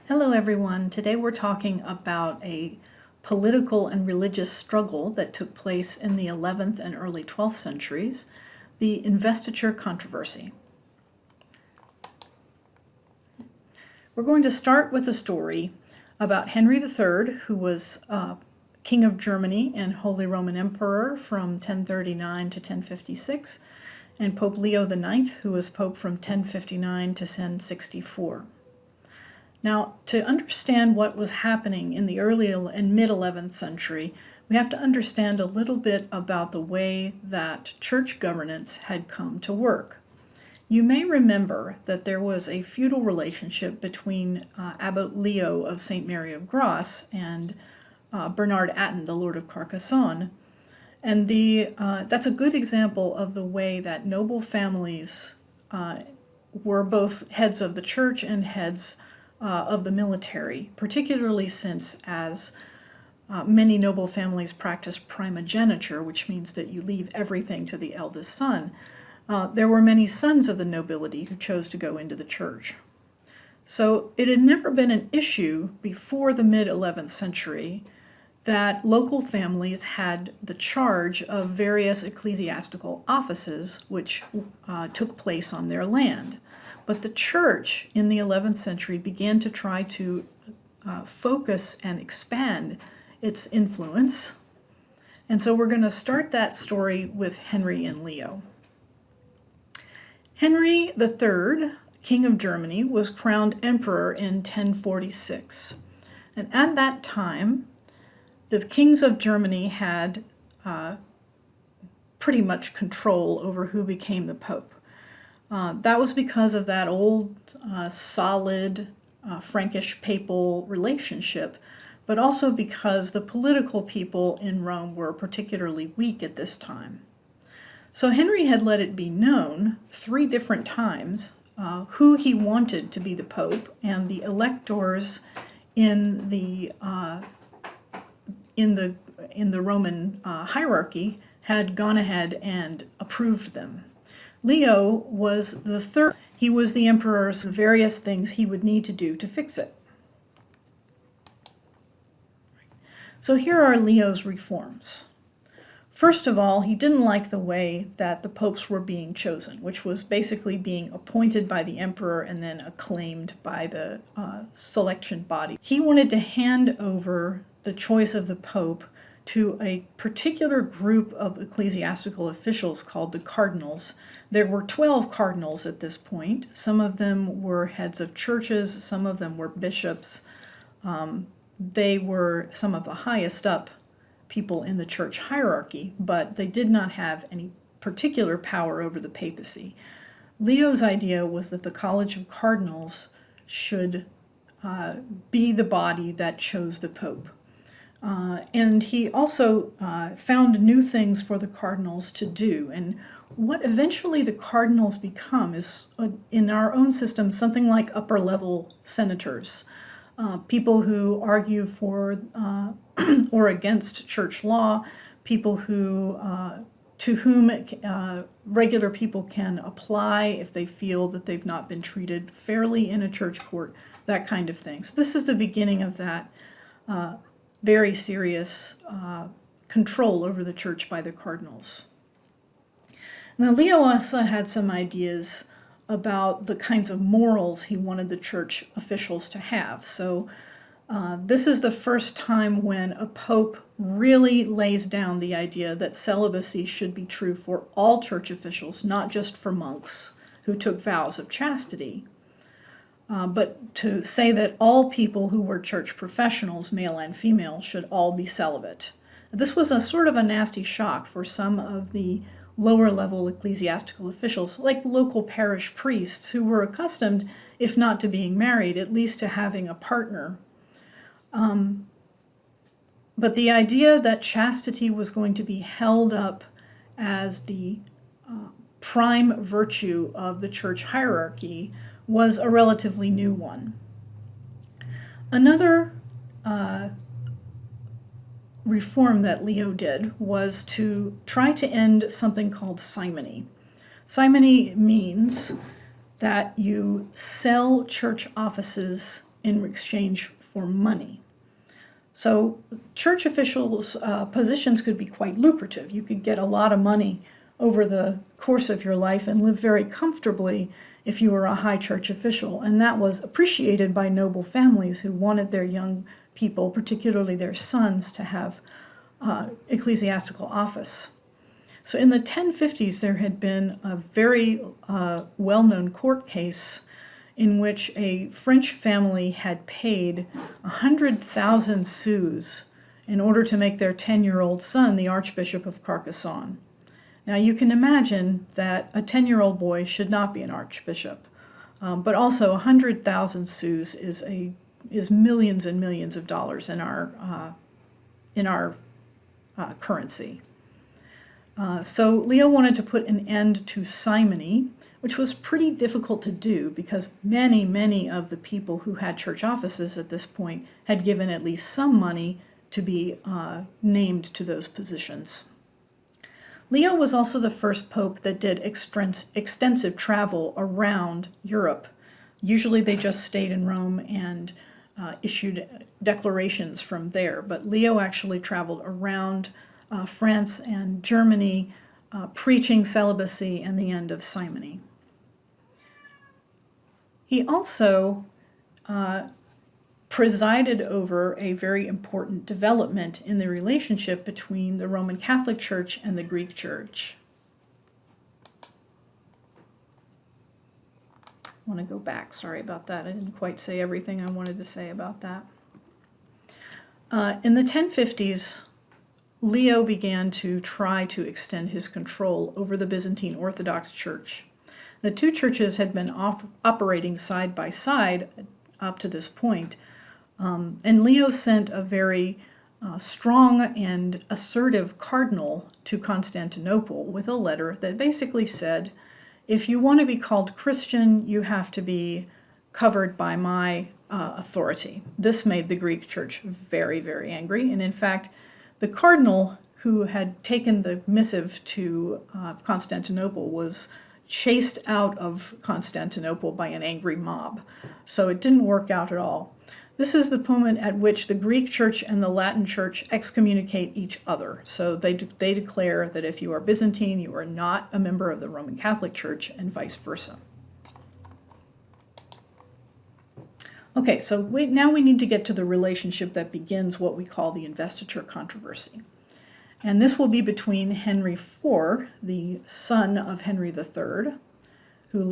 Hello everyone. Today we're talking about a political and religious struggle that took place in the 11th and early 12th centuries, the investiture controversy. We're going to start with a story about Henry III, who was King of Germany and Holy Roman Emperor from 1039 to 1056, and Pope Leo IX, who was Pope from 1059 to 1064. Now, to understand what was happening in the early and mid-11th century, we have to understand a little bit about the way that church governance had come to work. You may remember that there was a feudal relationship between Abbot Leo of St. Mary of Grasse and Bernard Atten, the Lord of Carcassonne. And that's a good example of the way that noble families were both heads of the church and heads of the military, particularly since as many noble families practiced primogeniture, which means that you leave everything to the eldest son. There were many sons of the nobility who chose to go into the church. So it had never been an issue before the mid-11th century that local families had the charge of various ecclesiastical offices which took place on their land. But the church in the 11th century began to try to focus and expand its influence. And so we're going to start that story with Henry and Leo. Henry III, King of Germany, was crowned emperor in 1046. And at that time, the kings of Germany had pretty much control over who became the pope. That was because of that old, solid Frankish papal relationship, but also because the political people in Rome were particularly weak at this time. So Henry had let it be known 3 different times who he wanted to be the pope, and the electors in the Roman hierarchy had gone ahead and approved them. Leo was the third. He was the emperor's various things he would need to do to fix it. So here are Leo's reforms. First of all, he didn't like the way that the popes were being chosen, which was basically being appointed by the emperor and then acclaimed by the selection body. He wanted to hand over the choice of the pope to a particular group of ecclesiastical officials called the cardinals. There were 12 cardinals at this point. Some of them were heads of churches, some of them were bishops. They were some of the highest up people in the church hierarchy, but they did not have any particular power over the papacy. Leo's idea was that the College of Cardinals should be the body that chose the pope. And he also found new things for the cardinals to do. And what eventually the cardinals become is, in our own system, something like upper-level senators, people who argue for or against church law, people who to whom regular people can apply if they feel that they've not been treated fairly in a church court, that kind of thing. So this is the beginning of that very serious control over the church by the cardinals. Now, Leo also had some ideas about the kinds of morals he wanted the church officials to have. So this is the first time when a pope really lays down the idea that celibacy should be true for all church officials, not just for monks who took vows of chastity, but to say that all people who were church professionals, male and female, should all be celibate. This was a sort of a nasty shock for some of the lower-level ecclesiastical officials, like local parish priests, who were accustomed, if not to being married, at least to having a partner. But the idea that chastity was going to be held up as the prime virtue of the church hierarchy was a relatively new one. Another reform that Leo did was to try to end something called simony. Simony means that you sell church offices in exchange for money. So church officials' positions could be quite lucrative. You could get a lot of money over the course of your life and live very comfortably if you were a high church official. And that was appreciated by noble families who wanted their young people, particularly their sons, to have ecclesiastical office. So in the 1050s, there had been a very well-known court case in which a French family had paid 100,000 sous in order to make their 10-year-old son the Archbishop of Carcassonne. Now you can imagine that a 10-year-old boy should not be an archbishop, but also 100,000 sous is millions and millions of dollars in our currency. So Leo wanted to put an end to simony, which was pretty difficult to do because many of the people who had church offices at this point had given at least some money to be named to those positions. Leo was also the first pope that did extensive travel around Europe. Usually they just stayed in Rome and issued declarations from there, but Leo actually traveled around France and Germany, preaching celibacy and the end of simony. He also presided over a very important development in the relationship between the Roman Catholic Church and the Greek Church. I want to go back, sorry about that. I didn't quite say everything I wanted to say about that. In the 1050s, Leo began to try to extend his control over the Byzantine Orthodox Church. The two churches had been operating side by side up to this point, and Leo sent a very strong and assertive cardinal to Constantinople with a letter that basically said, if you want to be called Christian, you have to be covered by my authority. This made the Greek Church very angry, and in fact, the cardinal who had taken the missive to Constantinople was chased out of Constantinople by an angry mob. So it didn't work out at all. This is the moment at which the Greek Church and the Latin Church excommunicate each other. So they declare that if you are Byzantine, you are not a member of the Roman Catholic Church, and vice versa. Okay, so now we need to get to the relationship that begins what we call the investiture controversy. And this will be between Henry IV, the son of Henry III, who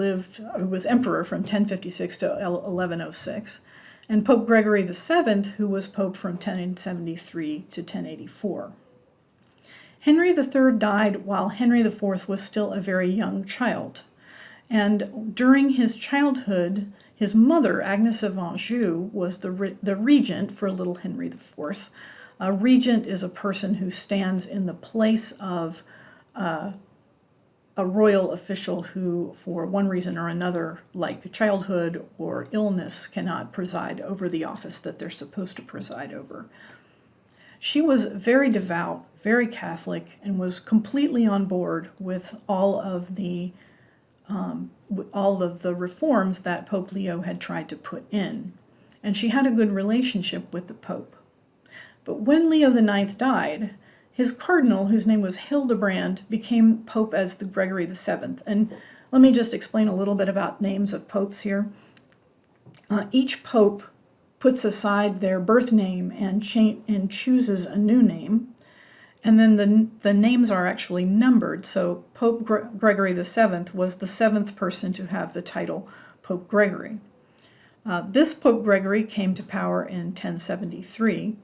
was emperor from 1056 to 1106, and Pope Gregory VII, who was pope from 1073 to 1084. Henry III died while Henry IV was still a very young child. And during his childhood, his mother, Agnes of Anjou, was the regent for little Henry IV. A regent is a person who stands in the place of a royal official who, for one reason or another, like childhood or illness, cannot preside over the office that they're supposed to preside over. She was very devout, very Catholic, and was completely on board with all of the reforms that Pope Leo had tried to put in. And she had a good relationship with the Pope. But when Leo IX died, his cardinal, whose name was Hildebrand, became pope as the Gregory VII. And let me just explain a little bit about names of popes here. Each pope puts aside their birth name and chooses a new name. And then the names are actually numbered. So Pope Gregory VII was the seventh person to have the title Pope Gregory. This Pope Gregory came to power in 1073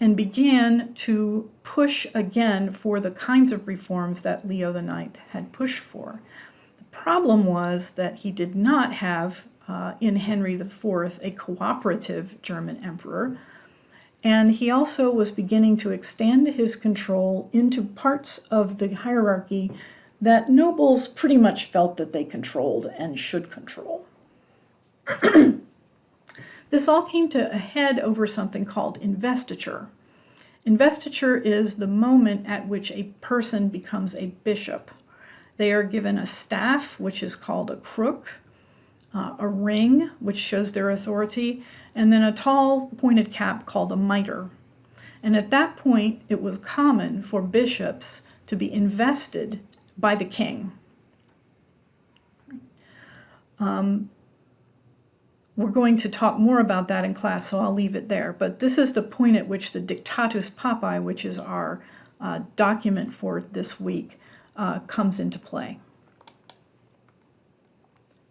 and began to push again for the kinds of reforms that Leo IX had pushed for. The problem was that he did not have in Henry IV a cooperative German emperor, and he also was beginning to extend his control into parts of the hierarchy that nobles pretty much felt that they controlled and should control. This all came to a head over something called investiture. Investiture is the moment at which a person becomes a bishop. They are given a staff, which is called a crook. a ring, which shows their authority, and then a tall pointed cap called a mitre. And at that point, it was common for bishops to be invested by the king. We're going to talk more about that in class, so I'll leave it there. But this is the point at which the Dictatus Papae, which is our document for this week, comes into play.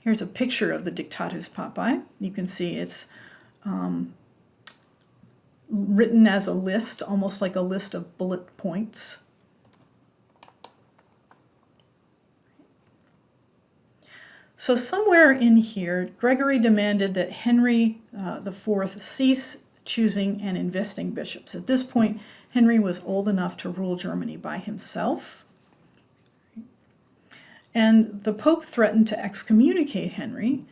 Here's a picture of the Dictatus Papae. You can see it's written as a list, almost like a list of bullet points. So somewhere in here, Gregory demanded that Henry IV cease choosing and investing bishops. At this point, Henry was old enough to rule Germany by himself. And the Pope threatened to excommunicate Henry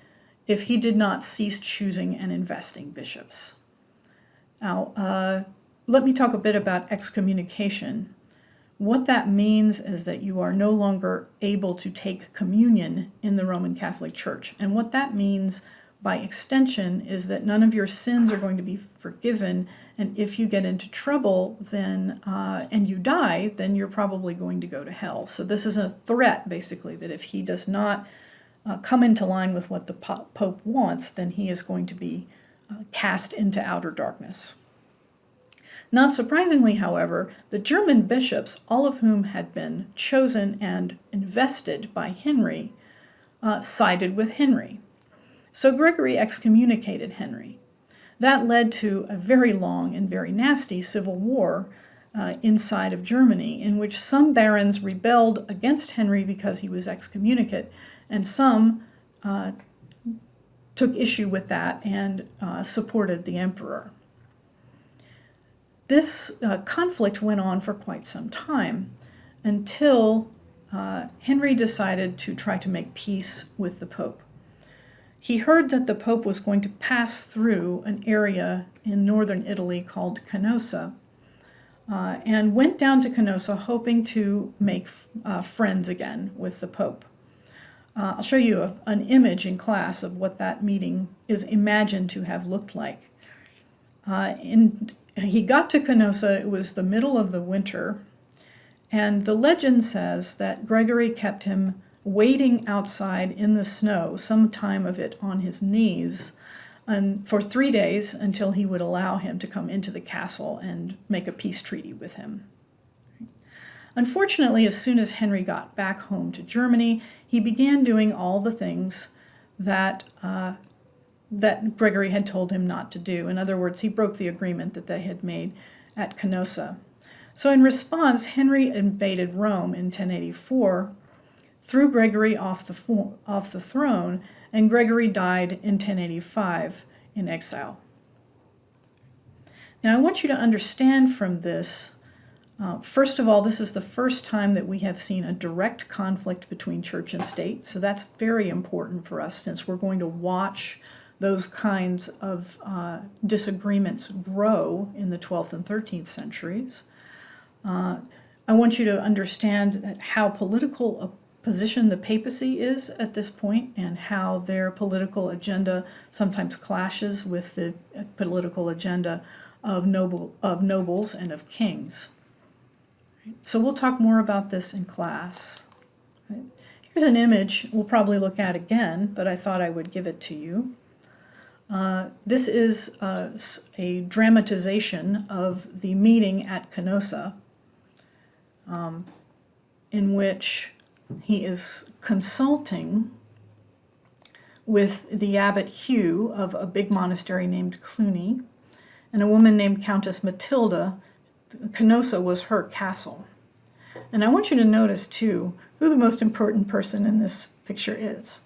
if he did not cease choosing and investing bishops. Now, let me talk a bit about excommunication. What that means is that you are no longer able to take communion in the Roman Catholic Church. And what that means by extension is that none of your sins are going to be forgiven, and if you get into trouble then and you die, then you're probably going to go to hell. So this is a threat, basically, that if he does not come into line with what the Pope wants, then he is going to be cast into outer darkness. Not surprisingly, however, the German bishops, all of whom had been chosen and invested by Henry, sided with Henry. So Gregory excommunicated Henry. That led to a very long and very nasty civil war inside of Germany, in which some barons rebelled against Henry because he was excommunicate, and some took issue with that and supported the emperor. This conflict went on for quite some time until Henry decided to try to make peace with the Pope. He heard that the Pope was going to pass through an area in northern Italy called Canossa, and went down to Canossa hoping to make friends again with the Pope. I'll show you an image in class of what that meeting is imagined to have looked like. He got to Canossa, it was the middle of the winter, and the legend says that Gregory kept him waiting outside in the snow, some time of it on his knees, and for 3 days until he would allow him to come into the castle and make a peace treaty with him. Unfortunately, as soon as Henry got back home to Germany, he began doing all the things that Gregory had told him not to do. In other words, he broke the agreement that they had made at Canossa. So in response, Henry invaded Rome in 1084, threw Gregory off the throne, and Gregory died in 1085 in exile. Now I want you to understand from this, first of all, this is the first time that we have seen a direct conflict between church and state, so that's very important for us since we're going to watch those kinds of disagreements grow in the 12th and 13th centuries. I want you to understand how political a position the papacy is at this point and how their political agenda sometimes clashes with the political agenda of nobles and of kings. So we'll talk more about this in class. Here's an image we'll probably look at again, but I thought I would give it to you. This is a dramatization of the meeting at Canossa, in which he is consulting with the abbot Hugh of a big monastery named Cluny, and a woman named Countess Matilda. Canossa was her castle. And I want you to notice, too, who the most important person in this picture is.